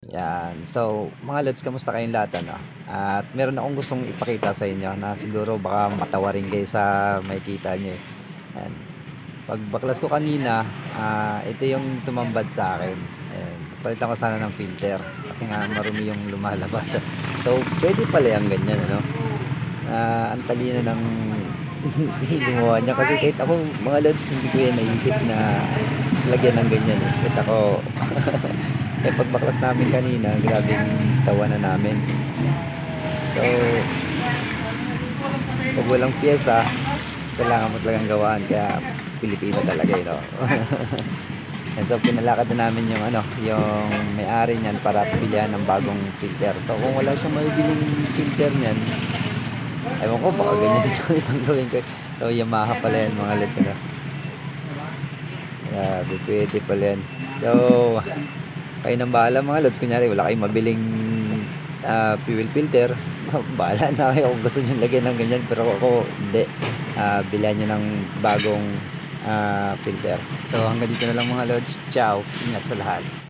Yan. So, mga lods, kamusta kayong lahat ano? At meron akong gustong ipakita sa inyo na siguro baka matawa rin kayo sa makikita niyo, eh. Ayan. Pagbaklas ko kanina, ito yung tumambad sa akin. Ayan. Palitan ko sana ng filter kasi nga marumi yung lumalabas. So, puwede pala yang ganyan ano? Ang talino ng gumawa niya kasi kahit ako mga lods hindi ko yan naisip na lagyan ng ganyan, eh. Kahit ako eh, pagbaklas namin kanina grabeng tawanan namin. So, 'pag walang piyesa, kailangan mo talagang gawaan kaya Pilipino talaga, eh, 'no? And so, pinalakad na namin yung ano, yung may-ari niyan para bilihan ng bagong filter. So, kung wala siyang mabibiling filter niyan, ewan ko baka ganyan din ulit ang gawin ko, eh. So, Yamaha pala yan mga lods ano. Grabe, puwede pala yan. So, kayo ng bahala mga lods, kunyari wala kayong mabiling fuel filter, bahala na kayo kung gusto niyong lagyan ng ganyan, pero ako hindi. Bilhan niyo ng bagong filter. So hanggang dito na lang mga lods. Ciao, ingat sa lahat.